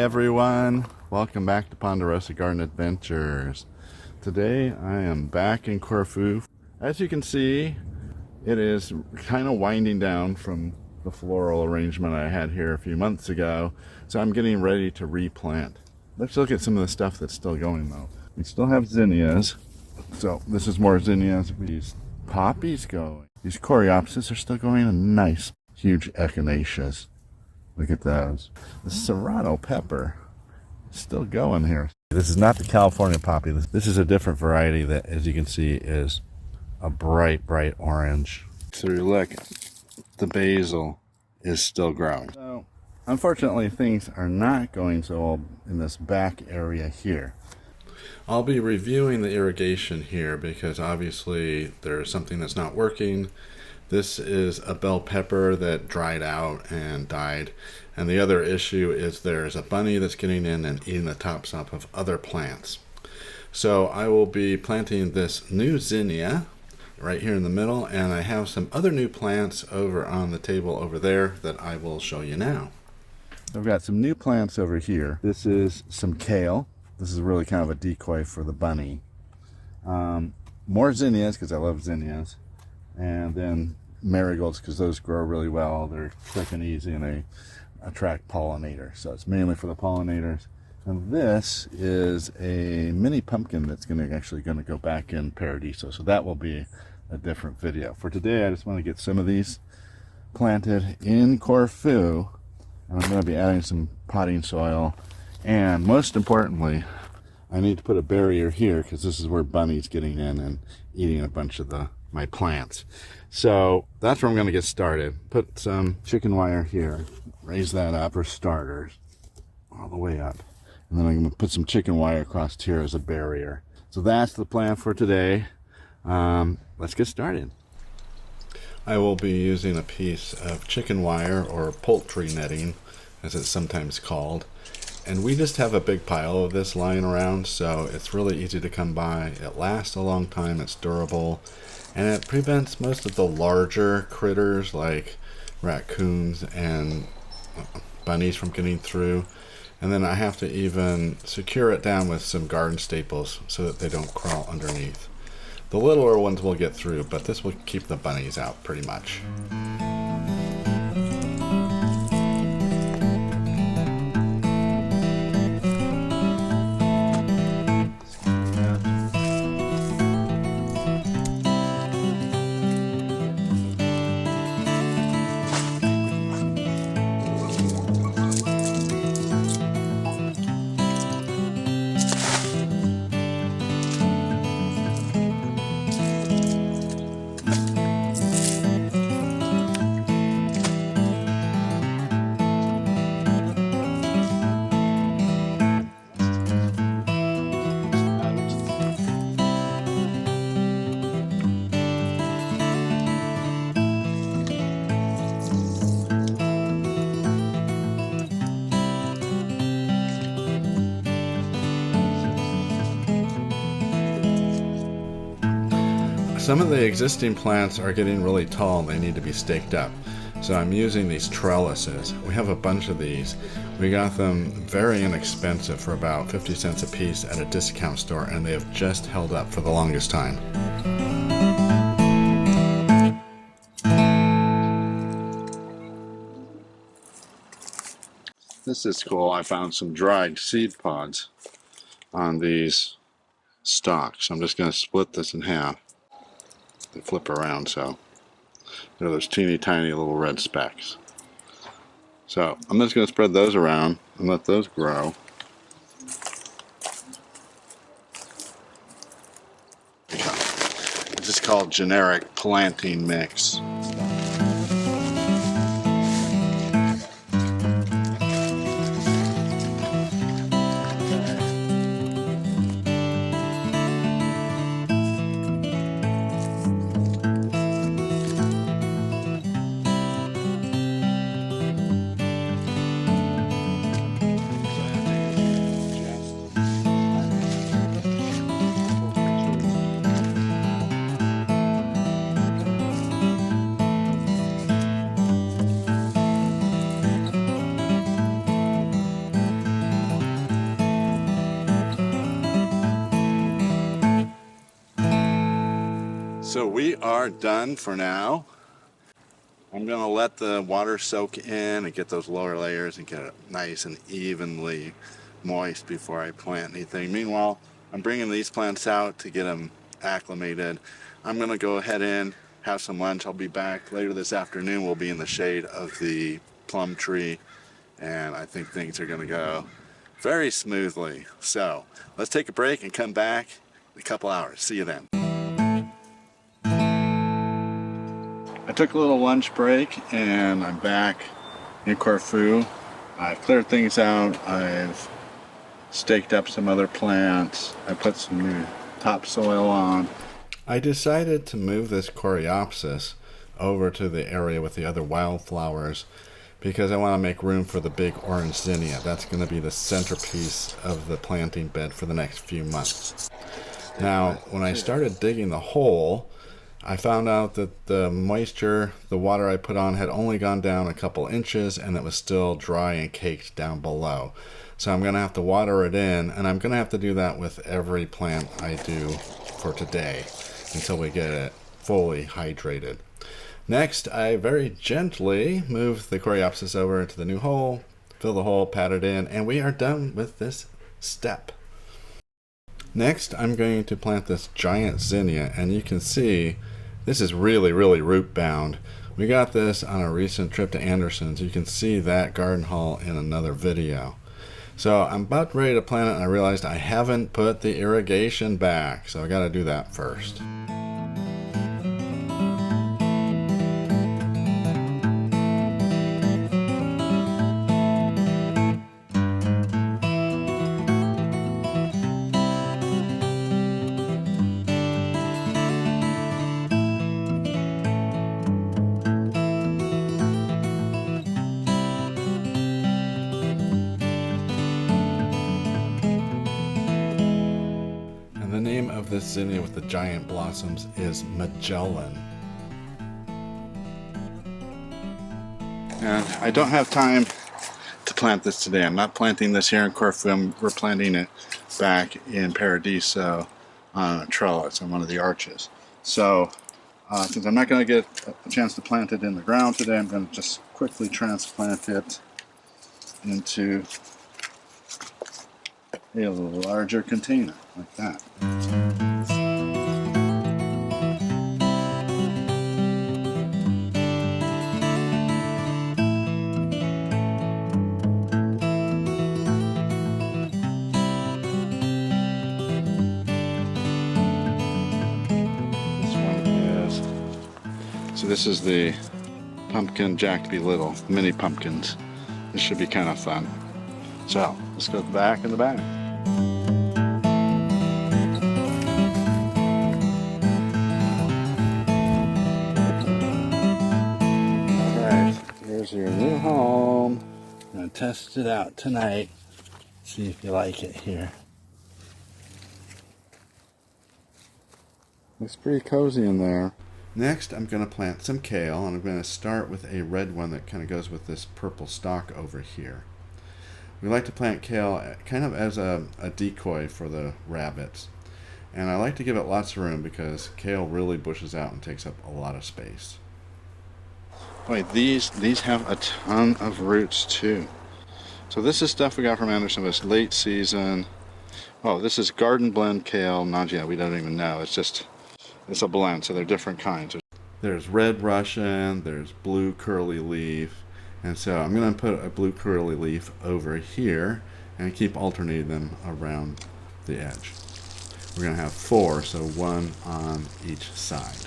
everyone, welcome back to Ponderosa Garden Adventures. Today I am back in Corfu. As you can see, it is kind of winding down from the floral arrangement I had here a few months ago, so I'm getting ready to replant. Let's look at some of the stuff that's still going though. We still have zinnias, so this is more zinnias. These poppies going. These coreopsis are still going, and nice huge echinaceas. Look at those. The serrano pepper is still going here. This is not the California poppy. This is a different variety that, as you can see, is a bright orange. So you look, the basil is still growing. So, unfortunately, things are not going so well in this back area here. I'll be reviewing the irrigation here because obviously there's something that's not working. This is a bell pepper that dried out and died. And the other issue is there's a bunny that's getting in and eating the tops off of other plants. So I will be planting this new zinnia right here in the middle, and I have some other new plants over on the table over there that I will show you now. I've got some new plants over here. This is some kale. This is really kind of a decoy for the bunny. More zinnias because I love zinnias. And then marigolds because those grow really well. They're quick and easy and they attract pollinators. So it's mainly for the pollinators. And this is a mini pumpkin that's actually going to go back in Paradiso. So that will be a different video. For today, I just want to get some of these planted in Corfu. And I'm going to be adding some potting soil. And most importantly, I need to put a barrier here because this is where bunnies getting in and eating a bunch of my plants. So that's where I'm going to get started. Put some chicken wire here, raise that up for starters, all the way up. And then I'm going to put some chicken wire across here as a barrier. So that's the plan for today. Let's get started. I will be using a piece of chicken wire, or poultry netting as it's sometimes called. And we just have a big pile of this lying around, so it's really easy to come by. It lasts a long time, it's durable, and it prevents most of the larger critters like raccoons and bunnies from getting through. And then I have to even secure it down with some garden staples so that they don't crawl underneath. The littler ones will get through, but this will keep the bunnies out pretty much. Some of the existing plants are getting really tall and they need to be staked up. So I'm using these trellises. We have a bunch of these. We got them very inexpensive for about 50 cents a piece at a discount store, and they have just held up for the longest time. This is cool. I found some dried seed pods on these stalks. I'm just going to split this in half. They flip around, so there's teeny tiny little red specks. So I'm just going to spread those around and let those grow. This is called generic planting mix. So we are done for now. I'm going to let the water soak in and get those lower layers and get it nice and evenly moist before I plant anything. Meanwhile, I'm bringing these plants out to get them acclimated. I'm going to go ahead and have some lunch. I'll be back later this afternoon. We'll be in the shade of the plum tree, and I think things are going to go very smoothly. So let's take a break and come back in a couple hours. See you then. I took a little lunch break and I'm back in Corfu. I've cleared things out. I've staked up some other plants. I put some new topsoil on. I decided to move this coreopsis over to the area with the other wildflowers because I want to make room for the big orange zinnia. That's going to be the centerpiece of the planting bed for the next few months. Now, when I started digging the hole, I found out that the moisture, the water I put on had only gone down a couple inches and it was still dry and caked down below. So I'm going to have to water it in, and I'm going to have to do that with every plant I do for today until we get it fully hydrated. Next, I very gently move the coreopsis over into the new hole, fill the hole, pat it in, and we are done with this step. Next, I'm going to plant this giant zinnia, and you can see this is really root bound. We got this on a recent trip to Anderson's. You can see that garden haul in another video. So I'm about ready to plant it, and I realized I haven't put the irrigation back, so I got to do that first. The name of this zinnia with the giant blossoms is Magellan. And I don't have time to plant this today. I'm not planting this here in Corfu. We're planting it back in Paradiso on a trellis on one of the arches. So since I'm not going to get a chance to plant it in the ground today, I'm going to just quickly transplant it into a larger container like that. So this is the pumpkin Jack to be little, mini pumpkins. This should be kind of fun. So let's go back in the bag. Here's your new home. I'm going to test it out tonight. See if you like it here. Looks pretty cozy in there. Next, I'm going to plant some kale, and I'm going to start with a red one that kind of goes with this purple stalk over here. We like to plant kale kind of as a decoy for the rabbits. And I like to give it lots of room because kale really bushes out and takes up a lot of space. Boy, these have a ton of roots too. So this is stuff we got from Anderson. It's late season. Oh, this is garden blend kale. We don't even know. It's a blend, so they're different kinds. There's red Russian, there's blue curly leaf, and so I'm going to put a blue curly leaf over here and keep alternating them around the edge. We're going to have 4, so 1 on each side.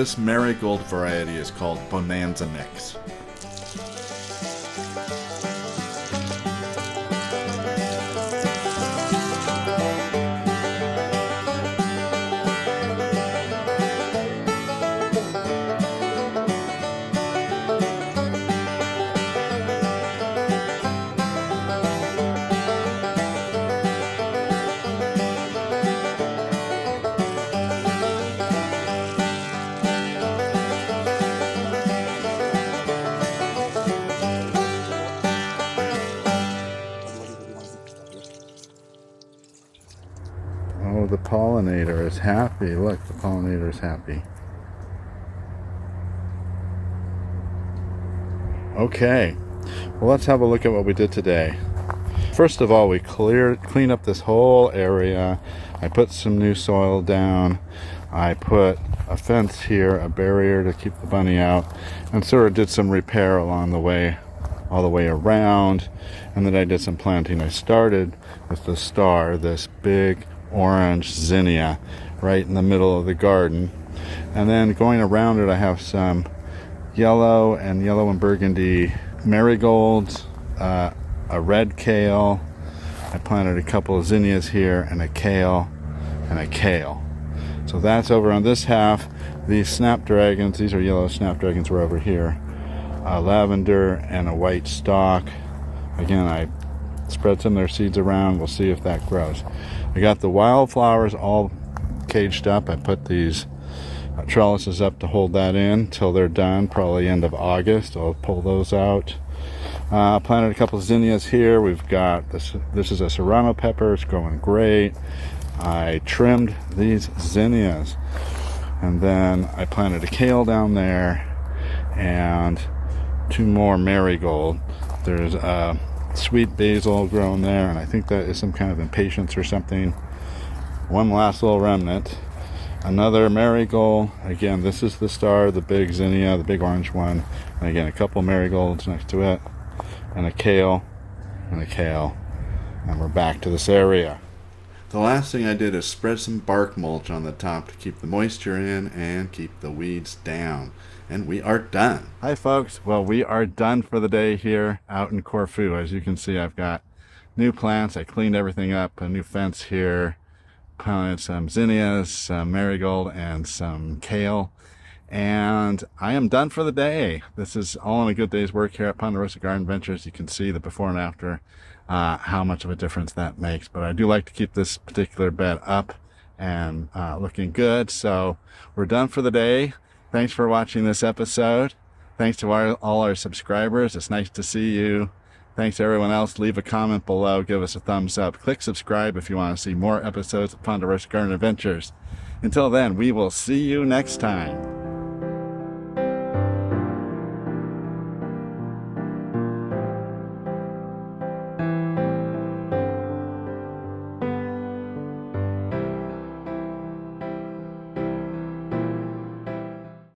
This marigold variety is called Bonanza Mix. Oh, the pollinator is happy. Look, the pollinator is happy. Okay, well, let's have a look at what we did today. First of all, we cleaned up this whole area. I put some new soil down. I put a fence here, a barrier to keep the bunny out, and sort of did some repair along the way, all the way around. And then I did some planting. I started with the star, this big orange zinnia right in the middle of the garden, and then going around it I have some yellow and burgundy marigolds, a red kale. I planted a couple of zinnias here, and a kale and a kale. So that's over on this half. These snapdragons, these are yellow snapdragons, were over here. Lavender and a white stalk. Again, I spread some of their seeds around. We'll see if that grows. I got the wildflowers all caged up. I put these trellises up to hold that in till they're done, probably end of August. I'll pull those out. Planted a couple of zinnias here. We've got this is a serrano pepper. It's growing great. I trimmed these zinnias, and then I planted a kale down there and 2 more marigold. There's sweet basil growing there, and I think that is some kind of impatiens or something. One last little remnant. Another marigold. Again, this is the star, the big zinnia, the big orange one. And again, a couple marigolds next to it, and a kale, and a kale. And we're back to this area. The last thing I did is spread some bark mulch on the top to keep the moisture in and keep the weeds down. And we are done. Hi folks, well, we are done for the day here out in Corfu. As you can see, I've got new plants. I cleaned everything up, a new fence here, planted some zinnias, some marigold, and some kale. And I am done for the day. This is all in a good day's work here at Ponderosa Garden Ventures. You can see the before and after, how much of a difference that makes. But I do like to keep this particular bed up and looking good. So we're done for the day. Thanks for watching this episode. Thanks to all our subscribers. It's nice to see you. Thanks to everyone else. Leave a comment below. Give us a thumbs up. Click subscribe if you want to see more episodes of Ponderosa Garden Adventures. Until then, we will see you next time.